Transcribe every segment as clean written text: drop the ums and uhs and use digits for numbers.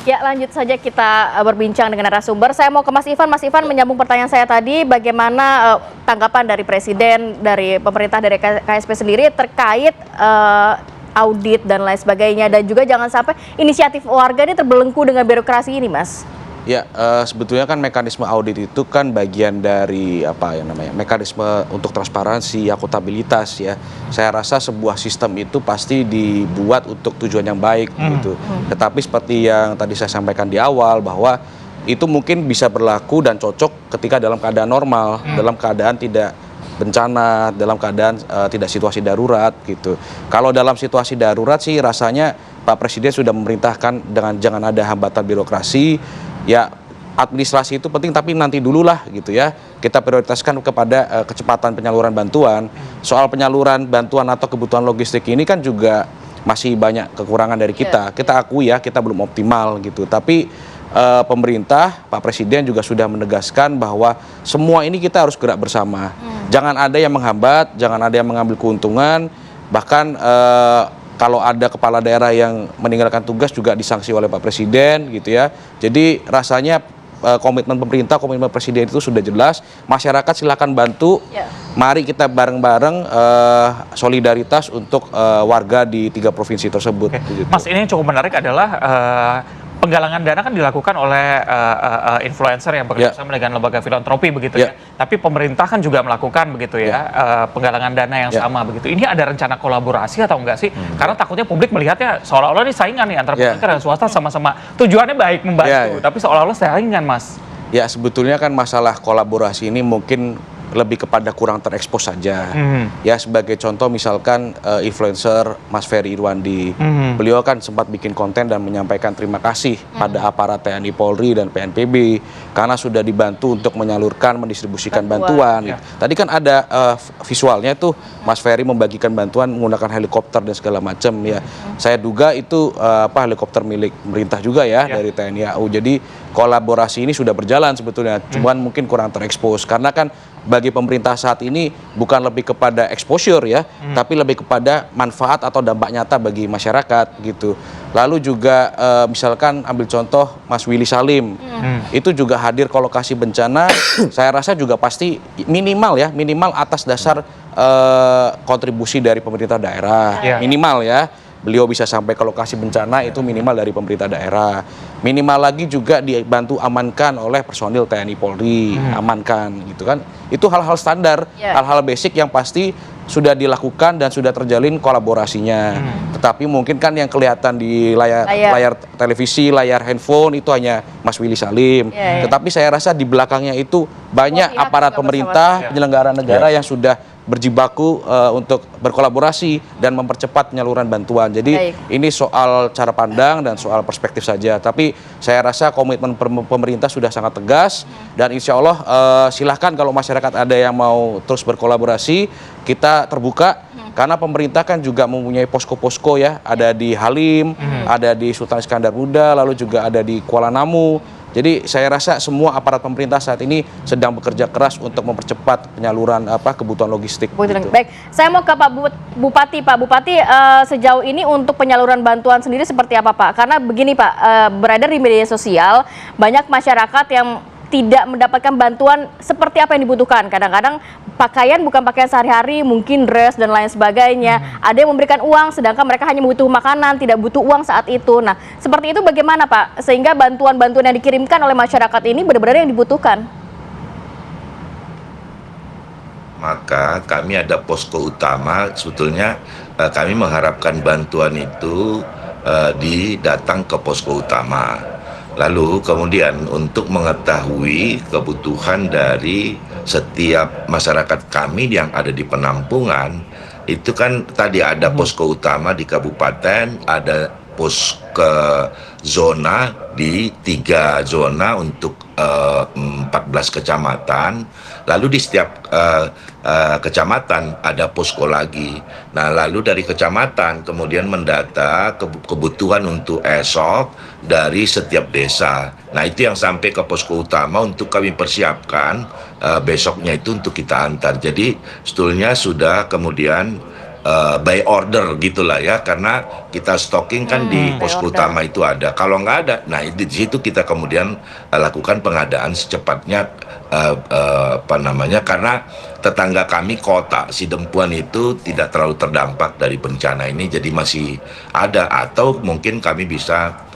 Ya, lanjut saja kita berbincang dengan narasumber. Saya mau ke Mas Ivan. Mas Ivan menyambung pertanyaan saya tadi, bagaimana tanggapan dari Presiden, dari pemerintah, dari KSP sendiri terkait audit dan lain sebagainya, dan juga jangan sampai inisiatif warga ini terbelenggu dengan birokrasi ini, Mas. Ya, sebetulnya kan mekanisme audit itu kan bagian dari mekanisme untuk transparansi, akuntabilitas ya. Saya rasa sebuah sistem itu pasti dibuat untuk tujuan yang baik gitu. Tetapi seperti yang tadi saya sampaikan di awal bahwa itu mungkin bisa berlaku dan cocok ketika dalam keadaan normal, dalam keadaan tidak bencana, dalam keadaan tidak situasi darurat gitu. Kalau dalam situasi darurat sih rasanya Pak Presiden sudah memerintahkan dengan jangan ada hambatan birokrasi. Ya, administrasi itu penting tapi nanti dulu lah gitu ya. Kita prioritaskan kepada kecepatan penyaluran bantuan. Soal penyaluran bantuan atau kebutuhan logistik ini kan juga masih banyak kekurangan dari kita. Kita akui ya, kita belum optimal gitu. Tapi pemerintah, Pak Presiden juga sudah menegaskan bahwa semua ini kita harus gerak bersama. Jangan ada yang menghambat, jangan ada yang mengambil keuntungan. Bahkan kalau ada kepala daerah yang meninggalkan tugas juga disanksi oleh Pak Presiden gitu ya. Jadi rasanya komitmen pemerintah, komitmen Presiden itu sudah jelas. Masyarakat silakan bantu. Mari kita bareng-bareng solidaritas untuk warga di 3 provinsi tersebut. Gitu. Mas, ini yang cukup menarik adalah penggalangan dana kan dilakukan oleh influencer yang bekerjasama dengan lembaga filantropi begitu ya. Tapi pemerintah kan juga melakukan begitu ya penggalangan dana yang sama begitu. Ini ada rencana kolaborasi atau enggak sih? Karena takutnya publik melihatnya seolah-olah ini saingan nih antara pemerintah dan swasta, sama-sama tujuannya baik membantu, tapi seolah-olah saingan, Mas. Ya, sebetulnya kan masalah kolaborasi ini mungkin lebih kepada kurang terekspos saja. Ya, sebagai contoh misalkan influencer Mas Ferry Irwandi, beliau kan sempat bikin konten dan menyampaikan terima kasih pada aparat TNI Polri dan PNPB karena sudah dibantu untuk menyalurkan, mendistribusikan bantuan. Tadi kan ada visualnya tuh Mas Ferry membagikan bantuan menggunakan helikopter dan segala macam ya. Saya duga itu helikopter milik pemerintah juga ya, dari TNI AU. Jadi kolaborasi ini sudah berjalan sebetulnya, cuman mungkin kurang terekspos karena kan bagi pemerintah saat ini bukan lebih kepada exposure ya, tapi lebih kepada manfaat atau dampak nyata bagi masyarakat gitu. Lalu juga misalkan ambil contoh Mas Willy Salim, itu juga hadir ke lokasi bencana, saya rasa juga pasti minimal atas dasar kontribusi dari pemerintah daerah, minimal ya. Beliau bisa sampai ke lokasi bencana itu minimal dari pemerintah daerah. Minimal lagi juga dibantu amankan oleh personil TNI Polri, amankan gitu kan. Itu hal-hal standar, hal-hal basic yang pasti sudah dilakukan dan sudah terjalin kolaborasinya. Tetapi mungkin kan yang kelihatan di layar televisi, layar handphone itu hanya Mas Willy Salim. Tetapi saya rasa di belakangnya itu banyak aparat pemerintah, penyelenggara negara yang sudah berjibaku untuk berkolaborasi dan mempercepat penyaluran bantuan. Jadi ini soal cara pandang dan soal perspektif saja. Tapi saya rasa komitmen pemerintah sudah sangat tegas dan insya Allah silahkan kalau masyarakat ada yang mau terus berkolaborasi, kita terbuka. Karena pemerintah kan juga mempunyai posko-posko ya, ada di Halim, ada di Sultan Iskandar Muda, lalu juga ada di Kuala Namu. Jadi saya rasa semua aparat pemerintah saat ini sedang bekerja keras untuk mempercepat penyaluran kebutuhan logistik. Gitu. Baik, saya mau ke Pak Bupati. Pak Bupati, sejauh ini untuk penyaluran bantuan sendiri seperti apa, Pak? Karena begini, Pak, beredar di media sosial banyak masyarakat yang tidak mendapatkan bantuan seperti apa yang dibutuhkan. Kadang-kadang pakaian bukan pakaian sehari-hari, mungkin dress dan lain sebagainya. Ada yang memberikan uang, sedangkan mereka hanya butuh makanan, tidak butuh uang saat itu. Nah, seperti itu bagaimana, Pak? Sehingga bantuan-bantuan yang dikirimkan oleh masyarakat ini benar-benar yang dibutuhkan. Maka kami ada posko utama, sebetulnya kami mengharapkan bantuan itu datang ke posko utama. Lalu kemudian untuk mengetahui kebutuhan dari setiap masyarakat kami yang ada di penampungan, itu kan tadi ada posko utama di kabupaten, ada pos ke zona di 3 zona untuk 14 kecamatan, lalu di setiap kecamatan ada posko lagi. Nah, lalu dari kecamatan kemudian mendata kebutuhan untuk esok dari setiap desa. Nah, itu yang sampai ke posko utama untuk kami persiapkan besoknya itu untuk kita antar. Jadi sebetulnya sudah kemudian by order gitulah ya, karena kita stocking kan di posko utama itu ada. Kalau nggak ada, nah di situ kita kemudian lakukan pengadaan secepatnya, karena tetangga kami kota Sidempuan itu tidak terlalu terdampak dari bencana ini, jadi masih ada, atau mungkin kami bisa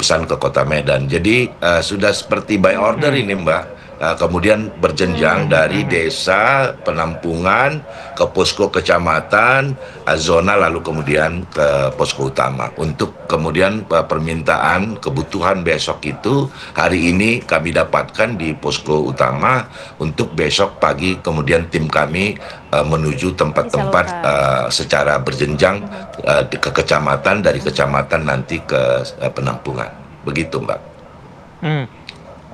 pesan ke Kota Medan. Jadi sudah seperti by order ini, Mbak. Kemudian berjenjang dari desa, penampungan, ke posko kecamatan, zona, lalu kemudian ke posko utama. Untuk kemudian permintaan kebutuhan besok itu hari ini kami dapatkan di posko utama, untuk besok pagi kemudian tim kami menuju tempat-tempat secara berjenjang ke kecamatan, dari kecamatan nanti ke penampungan. Begitu, Mbak.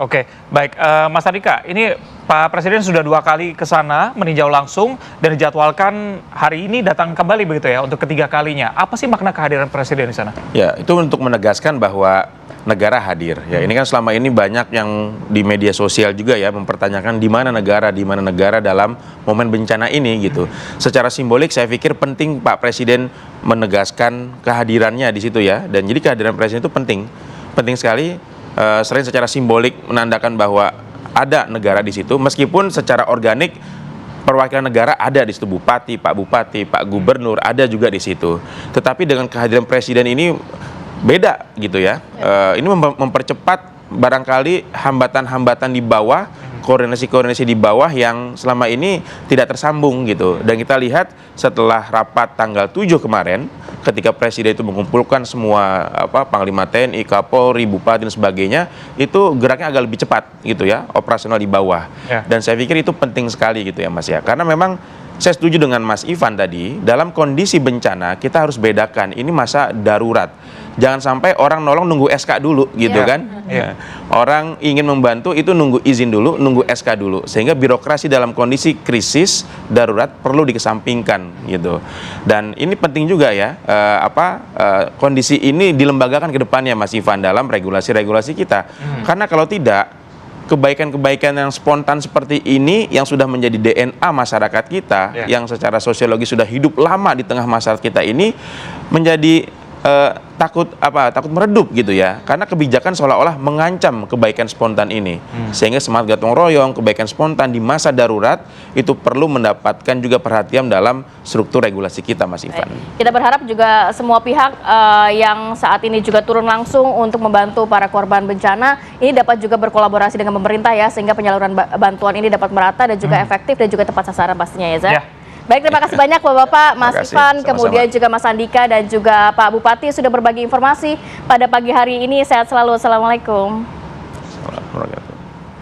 Oke, baik. Mas Andika, ini Pak Presiden sudah 2 kali ke sana meninjau langsung dan dijadwalkan hari ini datang kembali begitu ya untuk ketiga kalinya. Apa sih makna kehadiran Presiden di sana? Ya, itu untuk menegaskan bahwa negara hadir. Ya, ini kan selama ini banyak yang di media sosial juga ya mempertanyakan di mana negara dalam momen bencana ini gitu. Secara simbolik saya pikir penting Pak Presiden menegaskan kehadirannya di situ ya. Dan jadi kehadiran Presiden itu penting sekali. Selain secara simbolik menandakan bahwa ada negara di situ, meskipun secara organik perwakilan negara ada di situ, Bupati, Pak Gubernur ada juga di situ. Tetapi dengan kehadiran Presiden ini beda gitu ya. Ini mempercepat barangkali hambatan-hambatan di bawah, koordinasi di bawah yang selama ini tidak tersambung gitu. Dan kita lihat setelah rapat tanggal 7 kemarin, ketika Presiden itu mengumpulkan semua Panglima TNI, Kapolri, Bupati dan sebagainya, itu geraknya agak lebih cepat gitu ya, operasional di bawah. Dan saya pikir itu penting sekali gitu ya Mas ya. Karena memang saya setuju dengan Mas Ivan tadi, dalam kondisi bencana kita harus bedakan ini masa darurat. Jangan sampai orang nolong nunggu SK dulu gitu kan. Orang ingin membantu itu nunggu izin dulu, nunggu SK dulu. Sehingga birokrasi dalam kondisi krisis darurat perlu dikesampingkan gitu. Dan ini penting juga ya, kondisi ini dilembagakan ke depannya Mas Ivan dalam regulasi-regulasi kita. Karena kalau tidak, kebaikan-kebaikan yang spontan seperti ini yang sudah menjadi DNA masyarakat kita, yang secara sosiologi sudah hidup lama di tengah masyarakat kita ini menjadi takut meredup gitu ya, karena kebijakan seolah-olah mengancam kebaikan spontan ini. Sehingga semangat gotong royong, kebaikan spontan di masa darurat itu perlu mendapatkan juga perhatian dalam struktur regulasi kita, Mas Ivan. Kita berharap juga semua pihak yang saat ini juga turun langsung untuk membantu para korban bencana ini dapat juga berkolaborasi dengan pemerintah ya, sehingga penyaluran bantuan ini dapat merata dan juga efektif dan juga tepat sasaran pastinya ya, Zah. Baik, terima kasih banyak Bapak-Bapak, Mas Ivan, kemudian juga Mas Andika dan juga Pak Bupati sudah berbagi informasi pada pagi hari ini. Sehat selalu. Assalamualaikum.